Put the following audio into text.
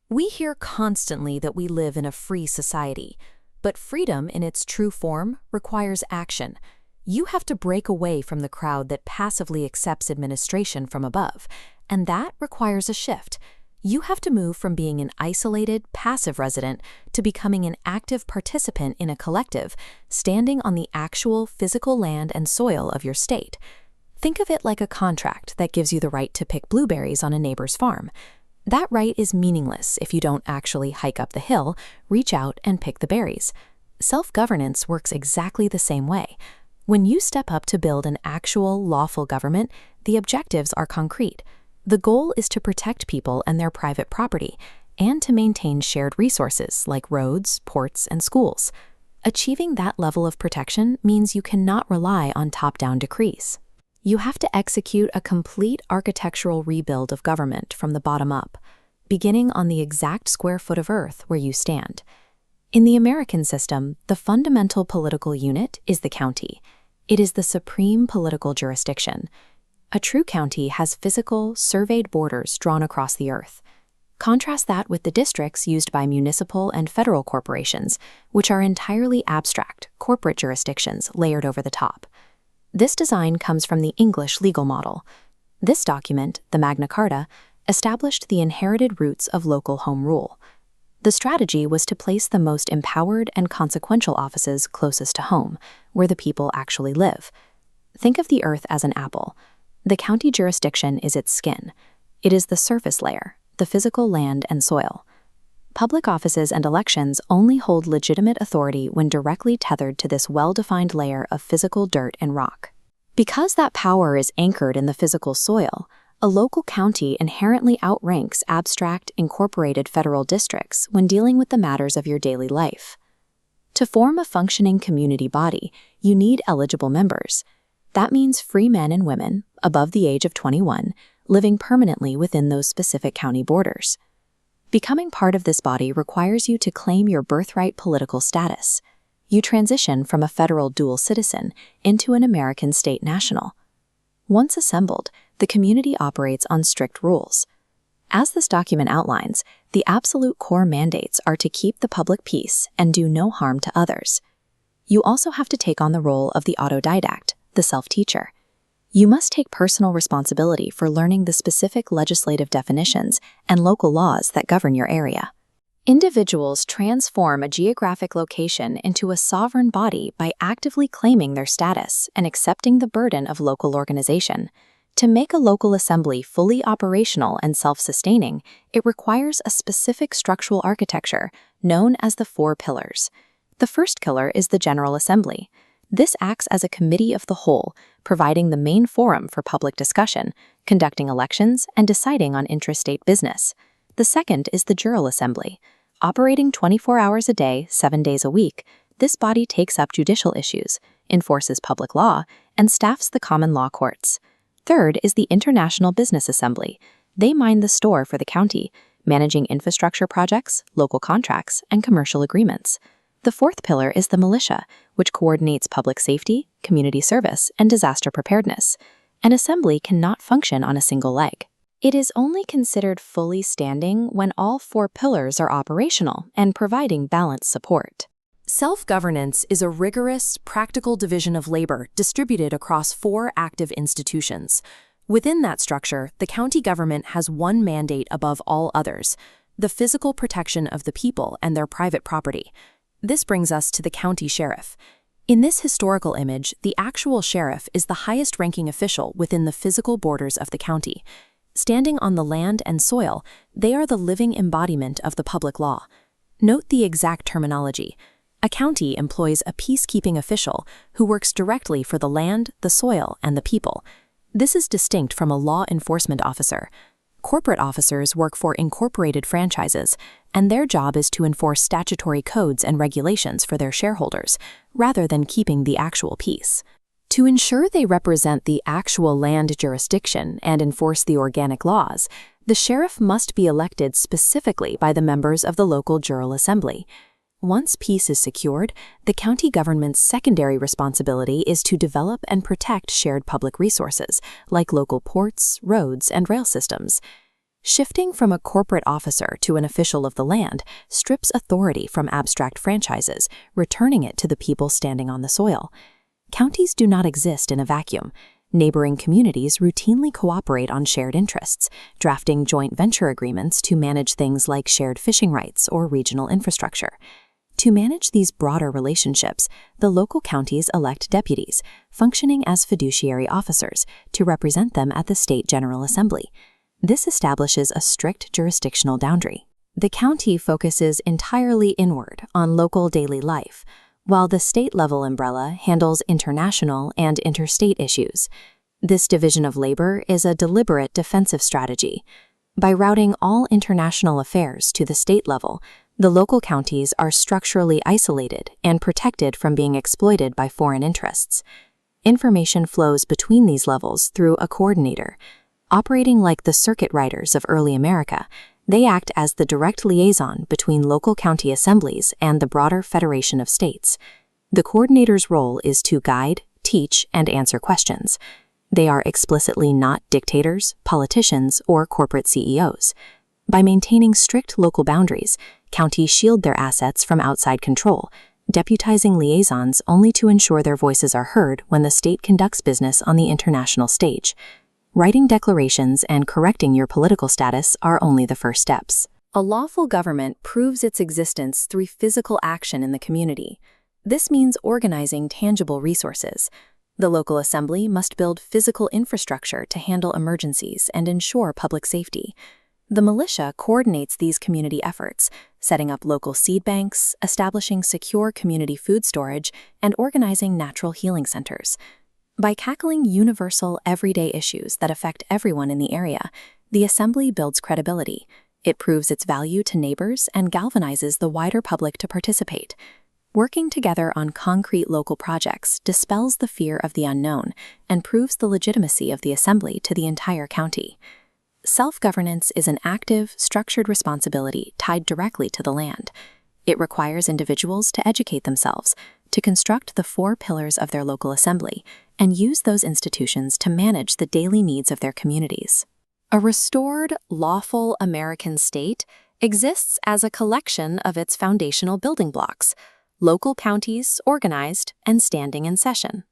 We hear constantly that we live in a free society, but freedom in its true form requires action. You have to break away from the crowd that passively accepts administration from above, and that requires a shift. You have to move from being an isolated, passive resident to becoming an active participant in a collective, standing on the actual physical land and soil of your state. Think of it like a contract that gives you the right to pick blueberries on a neighbor's farm. That right is meaningless if you don't actually hike up the hill, reach out, and pick the berries. Self-governance works exactly the same way. When you step up to build an actual, lawful government, the objectives are concrete. The goal is to protect people and their private property, and to maintain shared resources like roads, ports, and schools. Achieving that level of protection means you cannot rely on top-down decrees. You have to execute a complete architectural rebuild of government from the bottom up, beginning on the exact square foot of earth where you stand. In the American system, the fundamental political unit is the county. It is the supreme political jurisdiction. A true county has physical, surveyed borders drawn across the earth. Contrast that with the districts used by municipal and federal corporations, which are entirely abstract, corporate jurisdictions layered over the top. This design comes from the English legal model. This document, the Magna Carta, established the inherited roots of local home rule. The strategy was to place the most empowered and consequential offices closest to home, where the people actually live. Think of the earth as an apple. The county jurisdiction is its skin. It is the surface layer, the physical land and soil. Public offices and elections only hold legitimate authority when directly tethered to this well-defined layer of physical dirt and rock. Because that power is anchored in the physical soil, a local county inherently outranks abstract, incorporated federal districts when dealing with the matters of your daily life. To form a functioning community body, you need eligible members. That means free men and women, above the age of 21, living permanently within those specific county borders. Becoming part of this body requires you to claim your birthright political status. You transition from a federal dual citizen into an American state national. Once assembled, the community operates on strict rules. As this document outlines, the absolute core mandates are to keep the public peace and do no harm to others. You also have to take on the role of the autodidact, the self-teacher. You must take personal responsibility for learning the specific legislative definitions and local laws that govern your area. Individuals transform a geographic location into a sovereign body by actively claiming their status and accepting the burden of local organization. To make a local assembly fully operational and self-sustaining, it requires a specific structural architecture known as the 4 pillars. The first pillar is the General Assembly. This acts as a committee of the whole, providing the main forum for public discussion, conducting elections, and deciding on intrastate business. The second is the Jural Assembly. Operating 24 hours a day, 7 days a week, this body takes up judicial issues, enforces public law, and staffs the common law courts. Third is the International Business Assembly. They mind the store for the county, managing infrastructure projects, local contracts, and commercial agreements. The fourth pillar is the militia, which coordinates public safety, community service, and disaster preparedness. An assembly cannot function on a single leg. It is only considered fully standing when all 4 pillars are operational and providing balanced support. Self-governance is a rigorous, practical division of labor distributed across 4 active institutions. Within that structure, the county government has one mandate above all others: the physical protection of the people and their private property. This brings us to the county sheriff. In this historical image, the actual sheriff is the highest-ranking official within the physical borders of the county. Standing on the land and soil, they are the living embodiment of the public law. Note the exact terminology. A county employs a peacekeeping official who works directly for the land, the soil, and the people. This is distinct from a law enforcement officer. Corporate officers work for incorporated franchises, and their job is to enforce statutory codes and regulations for their shareholders, rather than keeping the actual peace. To ensure they represent the actual land jurisdiction and enforce the organic laws, the sheriff must be elected specifically by the members of the local Jural Assembly. Once peace is secured, the county government's secondary responsibility is to develop and protect shared public resources, like local ports, roads, and rail systems. Shifting from a corporate officer to an official of the land strips authority from abstract franchises, returning it to the people standing on the soil. Counties do not exist in a vacuum. Neighboring communities routinely cooperate on shared interests, drafting joint venture agreements to manage things like shared fishing rights or regional infrastructure. To manage these broader relationships, the local counties elect deputies, functioning as fiduciary officers, to represent them at the State General Assembly. This establishes a strict jurisdictional boundary. The county focuses entirely inward on local daily life, while the state-level umbrella handles international and interstate issues. This division of labor is a deliberate defensive strategy. By routing all international affairs to the state level, the local counties are structurally isolated and protected from being exploited by foreign interests. Information flows between these levels through a coordinator. Operating like the circuit riders of early America, they act as the direct liaison between local county assemblies and the broader federation of states. The coordinator's role is to guide, teach, and answer questions. They are explicitly not dictators, politicians, or corporate CEOs. By maintaining strict local boundaries, counties shield their assets from outside control, deputizing liaisons only to ensure their voices are heard when the state conducts business on the international stage. Writing declarations and correcting your political status are only the first steps. A lawful government proves its existence through physical action in the community. This means organizing tangible resources. The local assembly must build physical infrastructure to handle emergencies and ensure public safety. The militia coordinates these community efforts, setting up local seed banks, establishing secure community food storage, and organizing natural healing centers. By tackling universal, everyday issues that affect everyone in the area, the assembly builds credibility. It proves its value to neighbors and galvanizes the wider public to participate. Working together on concrete local projects dispels the fear of the unknown and proves the legitimacy of the assembly to the entire county. Self-governance is an active, structured responsibility tied directly to the land. It requires individuals to educate themselves, to construct the 4 pillars of their local assembly, and use those institutions to manage the daily needs of their communities. A restored, lawful American state exists as a collection of its foundational building blocks, local counties organized and standing in session.